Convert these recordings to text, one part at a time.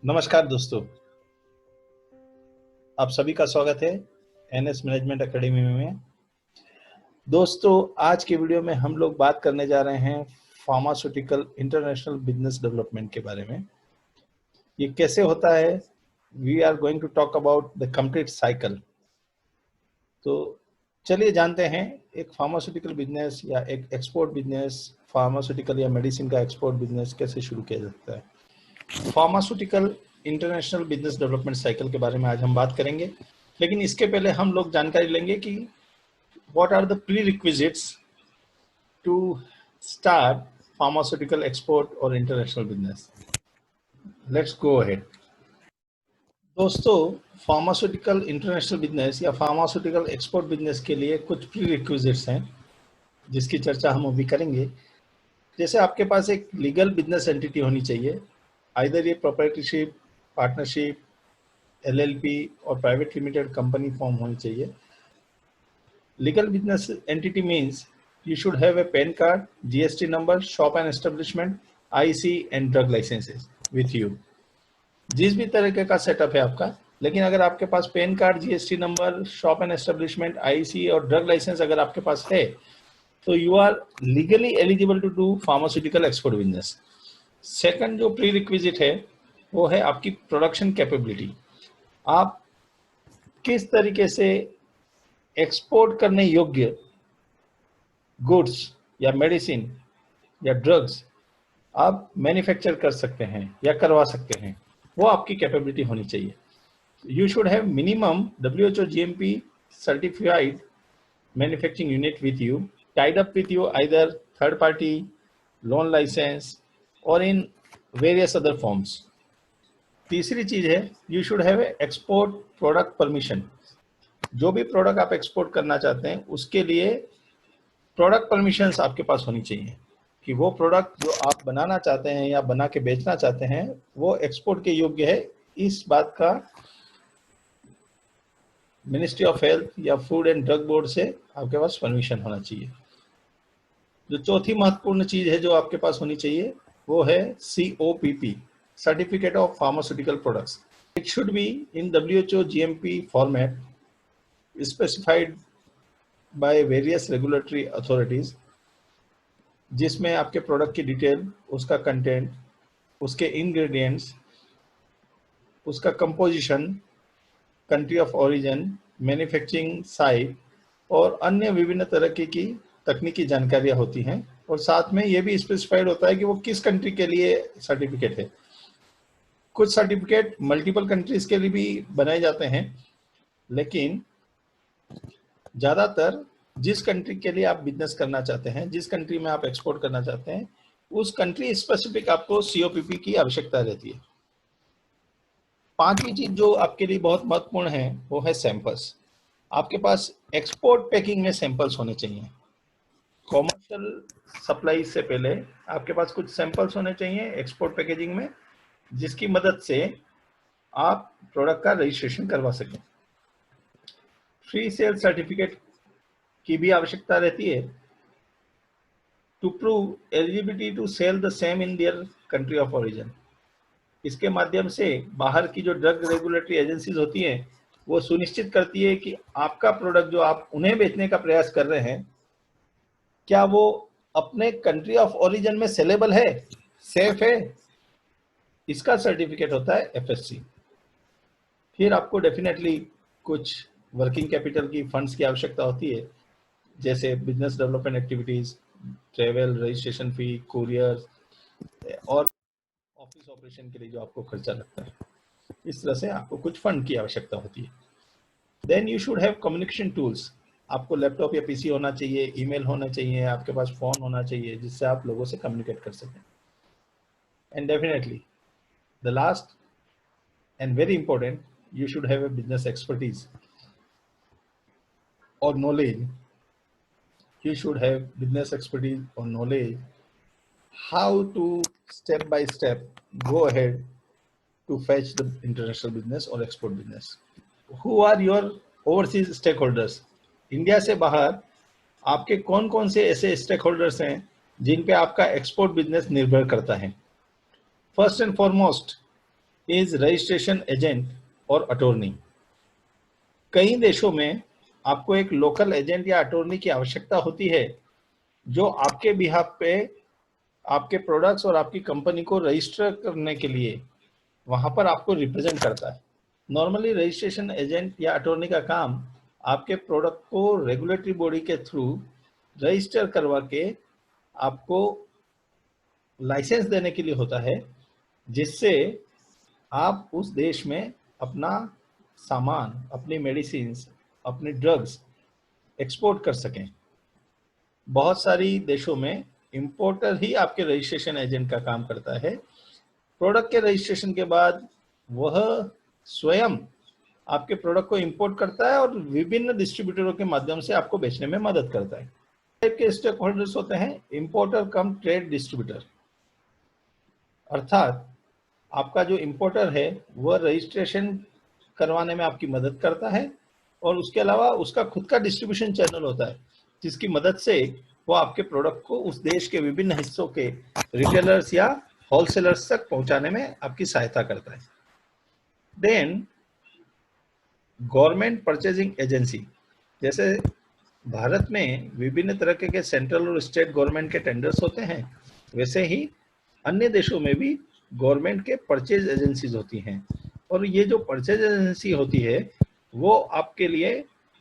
नमस्कार दोस्तों, आप सभी का स्वागत है एनएस मैनेजमेंट एकेडमी में। दोस्तों, आज के वीडियो में हम लोग बात करने जा रहे हैं फार्मास्यूटिकल इंटरनेशनल बिजनेस डेवलपमेंट के बारे में। ये कैसे होता है? We are going to talk about the complete cycle. तो चलिए जानते हैं एक फार्मास्यूटिकल बिजनेस या एक एक्सपोर्ट बिजनेस, फार्मास्यूटिकल या मेडिसिन का एक्सपोर्ट बिजनेस कैसे शुरू किया जाता है। Pharmaceutical international business development cycle के बारे में आज हम बात करेंगे, लेकिन इसके पहले हम लोग जानकारी लेंगे कि what are the prerequisites to start pharmaceutical export और international business. Let's go ahead. दोस्तों, फार्मास्यूटिकल इंटरनेशनल बिजनेस या फार्मास्यूटिकल एक्सपोर्ट बिजनेस के लिए कुछ प्रीरिक्विजिट्स हैं जिसकी चर्चा हम अभी करेंगे। जैसे आपके पास एक लीगल बिजनेस एंटिटी होनी चाहिए, आइदर ये प्रोप्राइटरशिप, पार्टनरशिप, एलएलपी और प्राइवेट लिमिटेड कंपनी फॉर्म होनी चाहिए। Legal business entity means you should have a PAN card, GST number, shop and establishment, IC and drug licenses with you। जिस भी तरीके का सेटअप है आपका, लेकिन अगर आपके पास PAN card, GST number, shop and establishment, IC और ड्रग लाइसेंस अगर आपके पास है तो you are legally eligible to do pharmaceutical export business. Second जो प्री रिक्विजिट है वो है आपकी प्रोडक्शन कैपेबिलिटी। आप किस तरीके से एक्सपोर्ट करने योग्य गुड्स या मेडिसिन या ड्रग्स आप मैन्युफैक्चर कर सकते हैं या करवा सकते हैं, वो आपकी कैपेबिलिटी होनी चाहिए। You should have minimum WHO GMP certified manufacturing unit with you, tied up with you either third party, loan licence और इन वेरियस अदर फॉर्म्स। तीसरी चीज है you should have export product permission. जो भी product आप export करना चाहते हैं उसके लिए प्रोडक्ट परमिशंस आपके पास होनी चाहिए कि वो प्रोडक्ट जो आप बनाना चाहते हैं या बना के बेचना चाहते हैं वो एक्सपोर्ट के योग्य है। इस बात का मिनिस्ट्री ऑफ हेल्थ या फूड एंड ड्रग बोर्ड से आपके पास परमिशन होना चाहिए। जो चौथी महत्वपूर्ण चीज है जो आपके पास होनी चाहिए वो है COPP, certificate of pharmaceutical products. It should be in WHO GMP format specified by various regulatory authorities, जिसमें आपके प्रोडक्ट की डिटेल, उसका कंटेंट, उसके इंग्रेडिएंट्स, उसका composition, country of origin, manufacturing site और अन्य विभिन्न तरह की तकनीकी जानकारियां होती हैं। और साथ में ये भी स्पेसिफाइड होता है कि वो किस कंट्री के लिए सर्टिफिकेट है। कुछ सर्टिफिकेट मल्टीपल कंट्रीज के लिए भी बनाए जाते हैं, लेकिन ज़्यादातर जिस कंट्री के लिए आप बिजनेस करना चाहते हैं, जिस कंट्री में आप एक्सपोर्ट करना चाहते हैं, उस कंट्री स्पेसिफिक आपको COPP की आवश्यकता रहती है। पांचवी चीज जो आपके लिए बहुत महत्वपूर्ण है वो है सैंपल्स। आपके पास एक्सपोर्ट पैकिंग में सैंपल्स होने चाहिए। कॉमर्शियल सप्लाई से पहले आपके पास कुछ सैंपल्स होने चाहिए एक्सपोर्ट पैकेजिंग में, जिसकी मदद से आप प्रोडक्ट का रजिस्ट्रेशन करवा सकें। फ्री सेल सर्टिफिकेट की भी आवश्यकता रहती है to prove eligibility to sell the same in their country of origin. इसके माध्यम से बाहर की जो ड्रग रेगुलेटरी एजेंसीज होती हैं वो सुनिश्चित करती है कि आपका प्रोडक्ट जो आप उन्हें बेचने का प्रयास कर रहे हैं क्या वो अपने कंट्री ऑफ ओरिजिन में सेलेबल है, सेफ है। इसका सर्टिफिकेट होता है FSC। फिर आपको डेफिनेटली कुछ वर्किंग कैपिटल की फंड्स की आवश्यकता होती है, जैसे business development activities, travel, registration fee, courier और ऑफिस ऑपरेशन के लिए जो आपको खर्चा लगता है। इस तरह से आपको कुछ फंड की आवश्यकता होती है। Then you should have communication tools. आपको लैपटॉप या PC होना चाहिए, ईमेल होना चाहिए, आपके पास फोन होना चाहिए जिससे आप लोगों से कम्युनिकेट कर सकें। And definitely the last and very important, you should have a business expertise or knowledge. You should have business expertise or knowledge how to step by step go ahead to fetch the international business or export business. Who are your overseas stakeholders? India से बाहर आपके कौन कौन से ऐसे stake holders हैं जिन पे आपका एक्सपोर्ट बिजनेस निर्भर करता है। First and foremost is registration agent और अटॉर्नी। कई देशों में आपको एक लोकल एजेंट या अटॉर्नी की आवश्यकता होती है जो आपके बिहाफ पे आपके प्रोडक्ट्स और आपकी कंपनी को रजिस्टर करने के लिए वहां पर आपको रिप्रेजेंट करता है। नॉर्मली रजिस्ट्रेशन एजेंट या अटॉर्नी का काम आपके प्रोडक्ट को रेगुलेटरी बॉडी के थ्रू रजिस्टर करवा के आपको लाइसेंस देने के लिए होता है, जिससे आप उस देश में अपना सामान, अपनी मेडिसिन, अपने ड्रग्स एक्सपोर्ट कर सकें। बहुत सारी देशों में इंपोर्टर ही आपके रजिस्ट्रेशन एजेंट का काम करता है। प्रोडक्ट के रजिस्ट्रेशन के बाद वह स्वयं आपके प्रोडक्ट को इंपोर्ट करता है और विभिन्न डिस्ट्रीब्यूटरों के माध्यम से आपको बेचने में मदद करता है। टाइप के स्टेक होल्डर्स होते हैं इंपोर्टर कम ट्रेड डिस्ट्रीब्यूटर, अर्थात आपका जो इंपोर्टर है वह रजिस्ट्रेशन करवाने में आपकी मदद करता है और उसके अलावा उसका खुद का डिस्ट्रीब्यूशन चैनल होता है जिसकी मदद से वो आपके प्रोडक्ट को उस देश के विभिन्न हिस्सों के रिटेलर्स या होलसेलर्स तक पहुंचाने में आपकी सहायता करता है। देन गवर्नमेंट परचेजिंग एजेंसी, जैसे भारत में विभिन्न तरह के सेंट्रल और स्टेट गवर्नमेंट के टेंडर्स होते हैं, वैसे ही अन्य देशों में भी गवर्नमेंट के परचेज एजेंसीज होती हैं। और ये जो परचेज एजेंसी होती है वो आपके लिए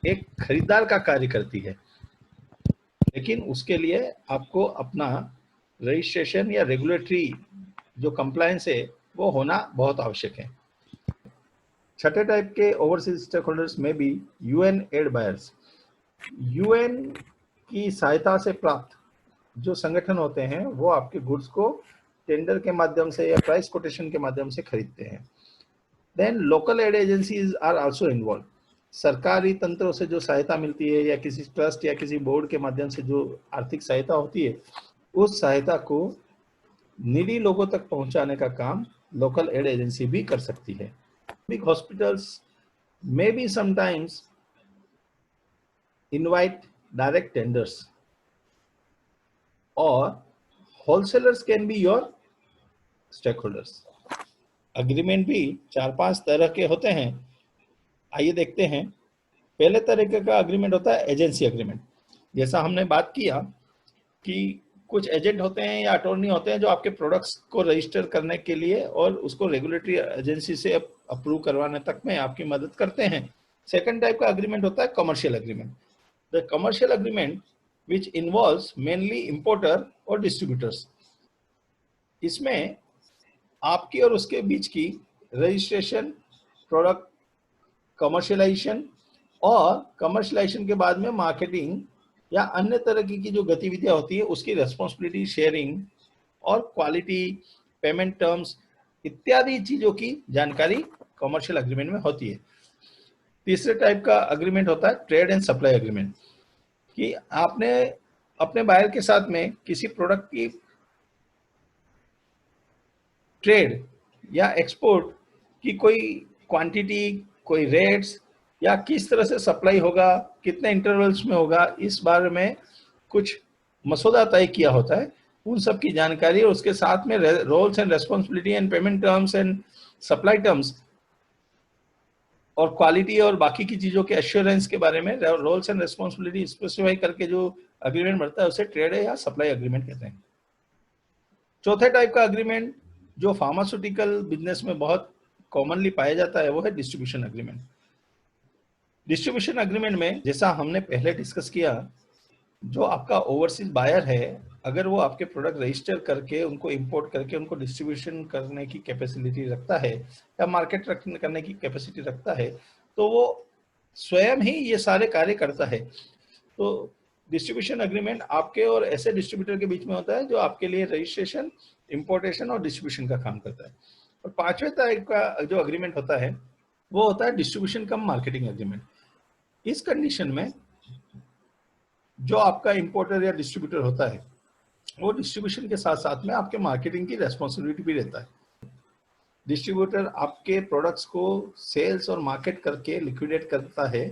एक खरीदार का कार्य करती है, लेकिन उसके लिए आपको अपना रजिस्ट्रेशन या रेगुलेटरी जो कंप्लायंस है वो होना बहुत आवश्यक है। छठे टाइप के ओवरसीज स्टेक होल्डर्स में भी यूएन एड बायर्स। यूएन की सहायता से प्राप्त जो संगठन होते हैं वो आपके गुड्स को टेंडर के माध्यम से या प्राइस कोटेशन के माध्यम से खरीदते हैं। Then local ad agencies are also involve. सरकारी तंत्रों से जो सहायता मिलती है या किसी ट्रस्ट या किसी बोर्ड के माध्यम से जो आर्थिक सहायता होती है, उस सहायता को नीडी लोगों तक पहुंचाने का काम लोकल एड एजेंसी भी कर सकती है। Big hospitals may be sometimes invite direct tenders or wholesalers can be your stakeholders। Agreement भी 4-5 तरह के होते हैं, आइए देखते हैं। पहले तरीके का अग्रीमेंट होता है एजेंसी अग्रीमेंट। जैसा हमने बात किया कि कुछ एजेंट होते हैं या अटॉर्नी होते हैं जो आपके प्रोडक्ट्स को रजिस्टर करने के लिए और उसको रेगुलेटरी एजेंसी से अप्रूव करवाने तक में आपकी मदद करते हैं। सेकंड टाइप का अग्रीमेंट होता है commercial agreement. The commercial agreement which involves mainly importer और distributors। इसमें आपकी और उसके बीच की रजिस्ट्रेशन, प्रोडक्ट कमर्शियलाइजेशन और कमर्शियलाइजेशन के बाद में मार्केटिंग या अन्य तरह की जो गतिविधियां होती है उसकी रेस्पॉन्सिबिलिटी शेयरिंग और क्वालिटी, पेमेंट टर्म्स इत्यादि चीजों की जानकारी कमर्शियल अग्रीमेंट में होती है। तीसरे टाइप का अग्रीमेंट होता है ट्रेड एंड सप्लाई अग्रीमेंट, कि आपने अपने बायर के साथ में किसी प्रोडक्ट की ट्रेड या एक्सपोर्ट की कोई क्वांटिटी, कोई रेट्स या किस तरह से सप्लाई होगा, कितने इंटरवल्स में होगा, इस बारे में कुछ मसौदा तय किया होता है। उन सब की जानकारी और उसके साथ में roles and responsibility and payment terms and supply terms और क्वालिटी और बाकी की चीजों के एश्योरेंस के बारे में रोल्स एंड रेस्पॉन्सिबिलिटी स्पेसिफाई करके जो अग्रीमेंट बनता है उसे ट्रेड या सप्लाई अग्रीमेंट कहते हैं। चौथे टाइप का अग्रीमेंट जो फार्मास्यूटिकल बिजनेस में बहुत कॉमनली पाया जाता है वो है डिस्ट्रीब्यूशन अग्रीमेंट। डिस्ट्रीब्यूशन अग्रीमेंट में जैसा हमने पहले डिस्कस किया, जो आपका ओवरसीज बायर है अगर वो आपके प्रोडक्ट रजिस्टर करके उनको इंपोर्ट करके उनको डिस्ट्रीब्यूशन करने की कैपेसिटी रखता है या मार्केट करने की कैपेसिटी रखता है, तो वो स्वयं ही ये सारे कार्य करता है। तो डिस्ट्रीब्यूशन अग्रीमेंट आपके और ऐसे डिस्ट्रीब्यूटर के बीच में होता है जो आपके लिए रजिस्ट्रेशन, इंपोर्टेशन और डिस्ट्रीब्यूशन का काम करता है। और पांचवें टाइप का जो अग्रीमेंट होता है वो होता है डिस्ट्रीब्यूशन कम मार्केटिंग अग्रीमेंट। इस कंडीशन में जो आपका इंपोर्टर या डिस्ट्रीब्यूटर होता है वो डिस्ट्रीब्यूशन के साथ साथ में आपके मार्केटिंग की रेस्पॉन्सिबिलिटी भी रहता है। डिस्ट्रीब्यूटर आपके प्रोडक्ट्स को सेल्स और मार्केट करके लिक्विडेट करता है।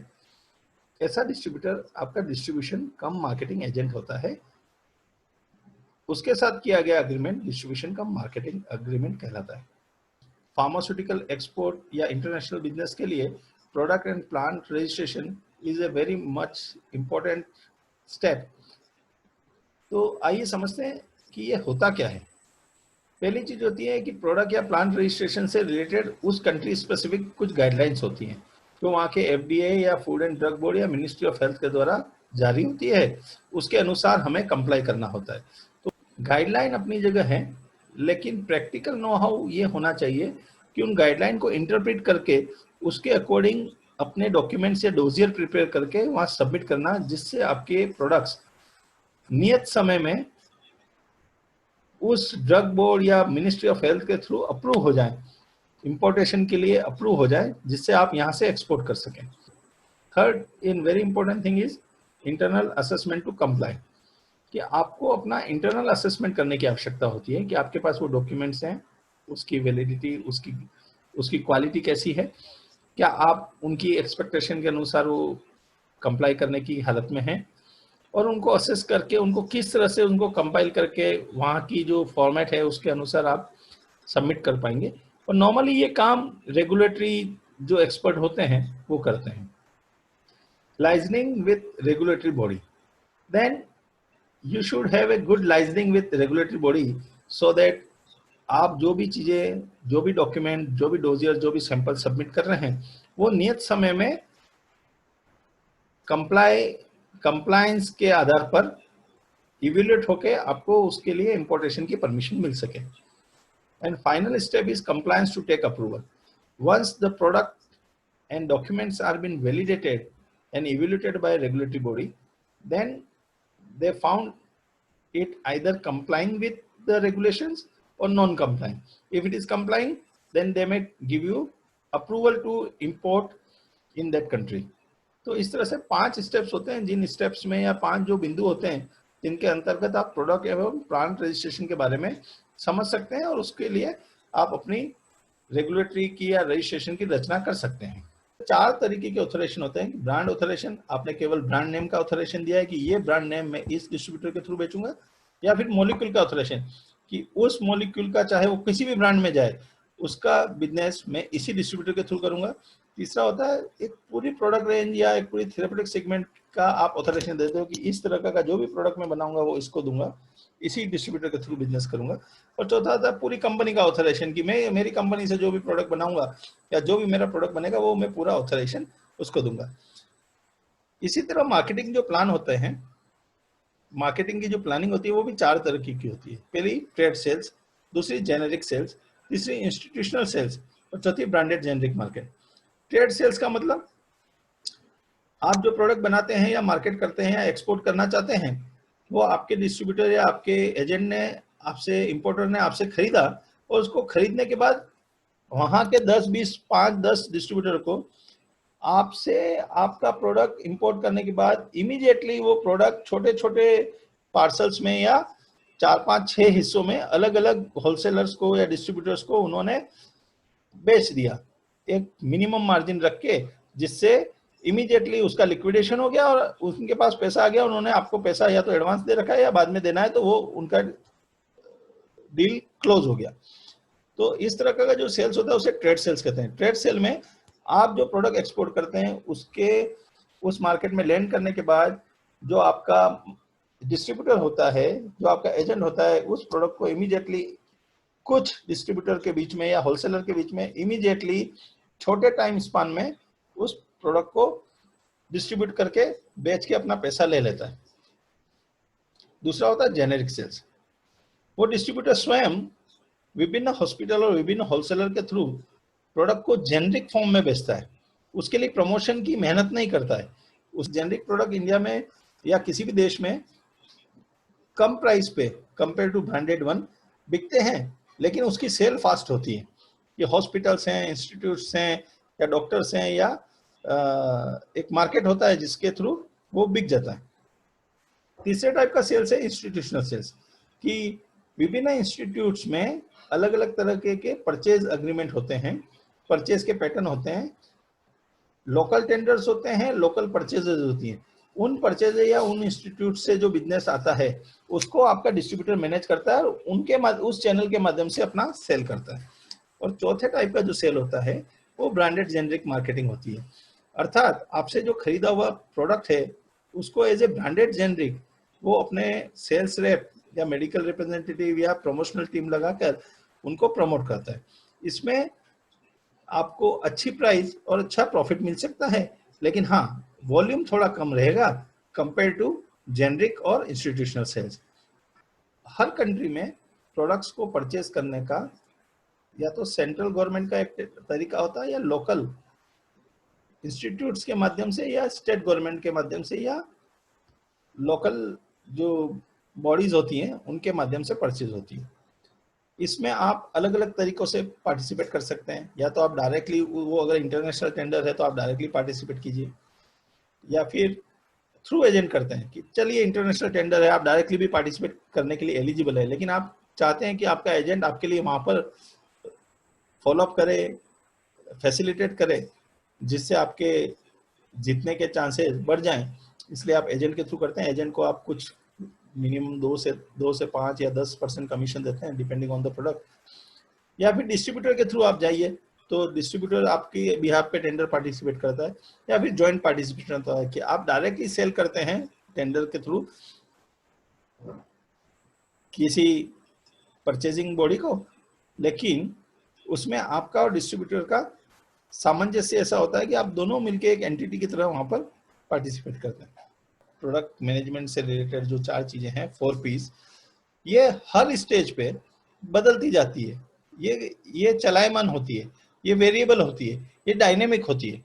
ऐसा डिस्ट्रीब्यूटर आपका डिस्ट्रीब्यूशन कम मार्केटिंग एजेंट होता है। उसके साथ किया गया अग्रीमेंट डिस्ट्रीब्यूशन कम मार्केटिंग अग्रीमेंट कहलाता है। फार्मास्यूटिकल एक्सपोर्ट या इंटरनेशनल बिजनेस के लिए product and plant registration is a very much important step. तो आइए समझते हैं कि ये होता क्या है। पहली चीज होती है कि प्रोडक्ट या प्लांट रजिस्ट्रेशन से रिलेटेड उस कंट्री स्पेसिफिक कुछ गाइडलाइंस होती हैं जो वहाँ के FDA या फूड एंड ड्रग बोर्ड या मिनिस्ट्री ऑफ हेल्थ के द्वारा जारी होती है, उसके अनुसार हमें कंप्लाई करना होता है। तो गाइडलाइन अपनी जगह है, लेकिन प्रैक्टिकल नो हाउ ये होना चाहिए कि उन गाइडलाइन को इंटरप्रेट करके उसके अकॉर्डिंग अपने डॉक्यूमेंट्स या डोजियर प्रिपेयर करके वहाँ सबमिट करना, जिससे आपके प्रोडक्ट्स नियत समय में उस ड्रग बोर्ड या मिनिस्ट्री ऑफ हेल्थ के थ्रू अप्रूव हो जाए, इंपोर्टेशन के लिए अप्रूव हो जाए, जिससे आप यहाँ से एक्सपोर्ट कर सकें। Third in very important thing is internal assessment to comply, कि आपको अपना इंटरनल असेसमेंट करने की आवश्यकता होती है कि आपके पास वो डॉक्यूमेंट्स हैं, उसकी वैलिडिटी, उसकी क्वालिटी कैसी है, क्या आप उनकी एक्सपेक्टेशन के अनुसार वो कंप्लाई करने की हालत में हैं, और उनको असेस करके उनको किस तरह से उनको कंपाइल करके वहाँ की जो फॉर्मेट है उसके अनुसार आप सबमिट कर पाएंगे। और नॉर्मली ये काम रेगुलेटरी जो एक्सपर्ट होते हैं वो करते हैं। Liaisoning with regulatory body, then you should have a good liaisoning with regulatory body so that आप जो भी चीज़ें, जो भी डॉक्यूमेंट, जो भी डोजियर, जो भी सैंपल सबमिट कर रहे हैं वो नियत समय में कंप्लायंस के आधार पर इवेल्युएट होके आपको उसके लिए इंपोर्टेशन की परमिशन मिल सके। And final step is compliance to take approval. Once the product and documents are been validated and evaluated by regulatory body, then they found it either complying with the regulations or non-complying. If it is complying, then they may give you approval to import in that country. तो इस तरह से 5 steps होते हैं, जिन steps में या 5 जो बिंदु होते हैं जिनके अंतर्गत आप प्रोडक्ट एवं प्लांट रजिस्ट्रेशन के बारे में समझ सकते हैं, और उसके लिए आप अपनी रेगुलेटरी की या रजिस्ट्रेशन की रचना कर सकते हैं। 4 तरीके के ऑथराइजेशन होते हैं। ब्रांड ऑथराइजेशन, आपने केवल ब्रांड नेम का ऑथराइजेशन दिया है कि ये ब्रांड नेम मैं इस डिस्ट्रीब्यूटर के थ्रू बेचूंगा, या फिर मॉलिक्यूल का ऑथराइजेशन कि उस मॉलिक्यूल का चाहे वो किसी भी ब्रांड में जाए उसका बिजनेस मैं इसी डिस्ट्रीब्यूटर के थ्रू करूंगा। तीसरा होता है एक पूरी प्रोडक्ट रेंज या एक पूरी थेरेप्यूटिक सेगमेंट का आप ऑथराइजेशन देते हो कि इस तरह का जो भी प्रोडक्ट मैं बनाऊंगा वो इसको दूंगा, इसी डिस्ट्रीब्यूटर के थ्रू बिजनेस करूंगा। और चौथा था पूरी कंपनी का ऑथराइजेशन कि मैं मेरी कंपनी से जो भी प्रोडक्ट बनाऊंगा या जो भी मेरा प्रोडक्ट बनेगा वो मैं पूरा ऑथराइजेशन उसको दूंगा। इसी तरह मार्केटिंग जो प्लान होते हैं, मार्केटिंग की जो प्लानिंग होती है वो भी 4 तरह की होती है। पहली ट्रेड सेल्स, दूसरी जेनेरिक सेल्स, तीसरी इंस्टीट्यूशनल सेल्स और चौथी branded generic market. Trade sales का मतलब आप जो प्रोडक्ट बनाते हैं या मार्केट करते हैं या एक्सपोर्ट करना चाहते हैं, वो आपके डिस्ट्रीब्यूटर या आपके एजेंट ने आपसे, इंपोर्टर ने आपसे खरीदा, और उसको खरीदने के बाद वहां के 10, 20, 5, 10 डिस्ट्रीब्यूटर को आपसे आपका प्रोडक्ट इंपोर्ट करने के बाद इमीडिएटली वो प्रोडक्ट छोटे छोटे पार्सल्स में या 4, 5, 6 हिस्सों में अलग अलग होलसेलर्स को या डिस्ट्रीब्यूटर्स को उन्होंने बेच दिया, एक मिनिमम मार्जिन रख के, जिससे इमीडिएटली उसका लिक्विडेशन हो गया और उनके पास पैसा आ गया। उन्होंने आपको पैसा या तो एडवांस दे रखा है या बाद में देना है, तो वो उनका डील क्लोज हो गया। तो इस तरह का जो सेल्स होता है उसे ट्रेड सेल्स कहते हैं। ट्रेड सेल में आप जो प्रोडक्ट एक्सपोर्ट करते हैं उसके उस मार्केट में लैंड करने के बाद जो आपका डिस्ट्रीब्यूटर होता है, जो आपका एजेंट होता है, उस प्रोडक्ट को इमीडिएटली कुछ डिस्ट्रीब्यूटर के बीच में या होलसेलर के बीच में इमीडिएटली छोटे टाइम स्पान में उस प्रोडक्ट को डिस्ट्रीब्यूट करके बेच के अपना पैसा ले लेता है। दूसरा होता है जेनेरिक सेल्स। वो डिस्ट्रीब्यूटर स्वयं विभिन्न हॉस्पिटल और विभिन्न होलसेलर के थ्रू प्रोडक्ट को जेनेरिक फॉर्म में बेचता है, उसके लिए प्रमोशन की मेहनत नहीं करता है। उस जेनेरिक प्रोडक्ट इंडिया में या किसी भी देश में कम प्राइस पे कंपेयर टू ब्रांडेड वन बिकते हैं, लेकिन उसकी सेल फास्ट होती है। ये हॉस्पिटल्स हैं, इंस्टीट्यूट्स हैं या डॉक्टर्स हैं, या एक मार्केट होता है जिसके थ्रू वो बिक जाता है। तीसरे टाइप का सेल्स है इंस्टीट्यूशनल सेल्स, कि विभिन्न इंस्टीट्यूट्स में अलग अलग तरह के परचेज अग्रीमेंट होते हैं, परचेज के पैटर्न होते हैं, लोकल टेंडर्स होते हैं, लोकल परचेजेज होती हैं। उन परचेज या उन इंस्टीट्यूट से जो बिजनेस आता है उसको आपका डिस्ट्रीब्यूटर मैनेज करता है और उनके उस चैनल के माध्यम से अपना सेल करता है। और चौथे टाइप का जो सेल होता है वो ब्रांडेड जेनरिक मार्केटिंग होती है। अर्थात आपसे जो खरीदा हुआ प्रोडक्ट है उसको एज ए ब्रांडेड जेनरिक वो अपने सेल्स रेप या मेडिकल रिप्रेजेंटेटिव या प्रमोशनल टीम लगाकर उनको प्रमोट करता है। इसमें आपको अच्छी प्राइस और अच्छा प्रॉफिट मिल सकता है, लेकिन हाँ वॉल्यूम थोड़ा कम रहेगा कंपेयर टू जेनरिक और इंस्टीट्यूशनल सेल्स। हर कंट्री में प्रोडक्ट्स को परचेज करने का या तो सेंट्रल गवर्नमेंट का एक तरीका होता है या लोकल इंस्टीट्यूट्स के माध्यम से या स्टेट गवर्नमेंट के माध्यम से या लोकल जो बॉडीज होती हैं उनके माध्यम से परचेज होती है। इसमें आप अलग अलग तरीकों से पार्टिसिपेट कर सकते हैं, या तो आप डायरेक्टली, वो अगर इंटरनेशनल टेंडर है तो आप डायरेक्टली पार्टिसिपेट कीजिए, या फिर थ्रू एजेंट करते हैं कि चलिए इंटरनेशनल टेंडर है, आप डायरेक्टली भी पार्टिसिपेट करने के लिए एलिजिबल है, लेकिन आप चाहते हैं कि आपका एजेंट आपके लिए वहां पर फॉलोअप करे, फैसिलिटेट करे, जिससे आपके जीतने के चांसेस बढ़ जाएं, इसलिए आप एजेंट के थ्रू करते हैं। एजेंट को आप कुछ मिनिमम 2 से 5 या 10% कमीशन देते हैं डिपेंडिंग ऑन द प्रोडक्ट, या फिर डिस्ट्रीब्यूटर के थ्रू आप जाइए तो डिस्ट्रीब्यूटर आपके बिहाफ पे टेंडर पार्टिसिपेट करता है, या फिर जॉइंट पार्टिसिपेशन होता है कि आप डायरेक्टली सेल करते हैं टेंडर के थ्रू किसी परचेजिंग बॉडी को, लेकिन उसमें आपका और डिस्ट्रीब्यूटर का सामंजस्य ऐसा होता है कि आप दोनों मिलकर एक एंटिटी की तरह वहां पर पार्टिसिपेट करते हैं। प्रोडक्ट मैनेजमेंट से रिलेटेड जो 4 चीजें हैं, 4 P's, ये हर स्टेज पे बदलती जाती है, ये चलायमान होती है, ये वेरिएबल होती है, ये डायनेमिक होती है,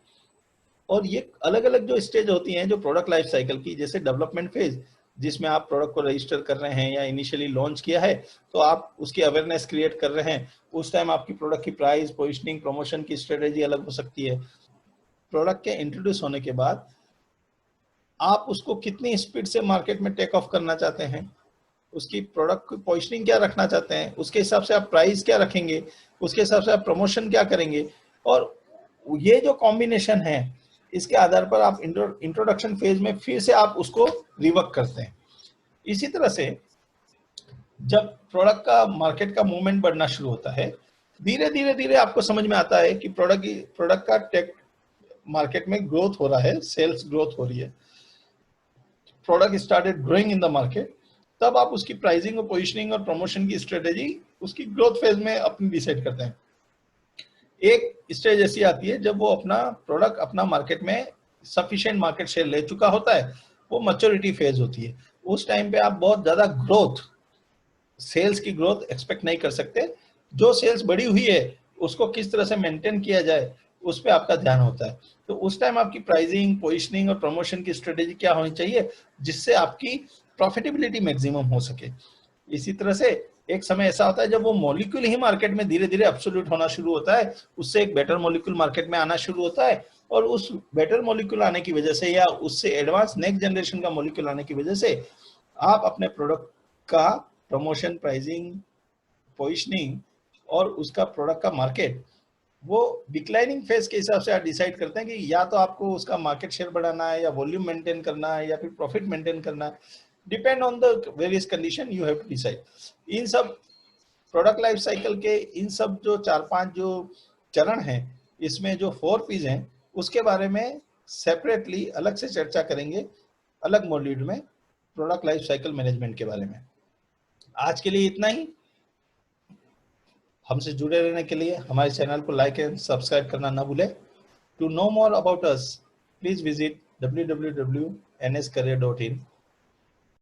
और ये अलग अलग जो स्टेज होती हैं जो प्रोडक्ट लाइफ साइकिल की, जैसे डेवलपमेंट फेज जिसमें आप प्रोडक्ट को रजिस्टर कर रहे हैं या इनिशियली लॉन्च किया है तो आप उसकी अवेयरनेस क्रिएट कर रहे हैं, उस टाइम आपकी प्रोडक्ट की प्राइस, पोजिशनिंग, प्रमोशन की स्ट्रेटेजी अलग हो सकती है। प्रोडक्ट के इंट्रोड्यूस होने के बाद आप उसको कितनी स्पीड से मार्केट में टेक ऑफ करना चाहते हैं, उसकी प्रोडक्ट की पोजिशनिंग क्या रखना चाहते हैं, उसके हिसाब से आप प्राइस क्या रखेंगे, उसके हिसाब से आप प्रमोशन क्या करेंगे, और ये जो कॉम्बिनेशन है इसके आधार पर आप इंट्रोडक्शन फेज में फिर से आप उसको रिवर्क करते हैं। इसी तरह से जब प्रोडक्ट का मार्केट का मूवमेंट बढ़ना शुरू होता है, धीरे धीरे धीरे आपको समझ में आता है कि प्रोडक्ट का टेक मार्केट में ग्रोथ हो रहा है, सेल्स ग्रोथ हो रही है, product started growing in the market, तब आप उसकी प्राइसिंग और पोजिशनिंग और प्रमोशन की स्ट्रेटेजी उसकी ग्रोथ फेज में अपनी डिसाइड करते हैं। एक स्टेज ऐसी आती है जब वो अपना प्रोडक्ट अपना मार्केट में सफिशिएंट मार्केट शेयर ले चुका होता है, वो मैच्योरिटी फेज होती है। उस टाइम पे आप बहुत ज्यादा ग्रोथ, सेल्स की ग्रोथ एक्सपेक्ट नहीं कर सकते। जो सेल्स बढ़ी हुई है उसको किस तरह से मेंटेन किया जाए उस पर आपका ध्यान होता है। तो उस टाइम आपकी प्राइसिंग, पोजिशनिंग और प्रमोशन की स्ट्रेटेजी क्या होनी चाहिए जिससे आपकी प्रॉफिटेबिलिटी मैक्सिमम हो सके। इसी तरह से एक समय ऐसा होता है जब वो मॉलिक्यूल ही मार्केट में धीरे धीरे एब्सोल्यूट होना शुरू होता है, उससे एक बेटर मॉलिक्यूल मार्केट में आना शुरू होता है, और उस बेटर मॉलिक्यूल आने की वजह से या उससे एडवांस नेक्स्ट जनरेशन का मॉलिक्यूल आने की वजह से आप अपने प्रोडक्ट का प्रमोशन, प्राइसिंग, पोजिशनिंग और उसका प्रोडक्ट का मार्केट वो डिक्लाइनिंग फेज के हिसाब से आप डिसाइड करते हैं कि या तो आपको उसका मार्केट शेयर बढ़ाना है, या वॉल्यूम मेंटेन करना है, या फिर प्रॉफिट मेंटेन करना है। Depend on the various condition you have to decide. इन सब प्रोडक्ट लाइफ साइकिल के इन सब जो 4-5 जो चरण हैं, इसमें जो 4 P's हैं उसके बारे में सेपरेटली अलग से चर्चा करेंगे अलग मॉड्यूल में, प्रोडक्ट लाइफ साइकिल मैनेजमेंट के बारे में। आज के लिए इतना ही। हमसे जुड़े रहने के लिए हमारे चैनल को लाइक एंड सब्सक्राइब करना ना भूलें। To know more about us please visit www.nscareer.in।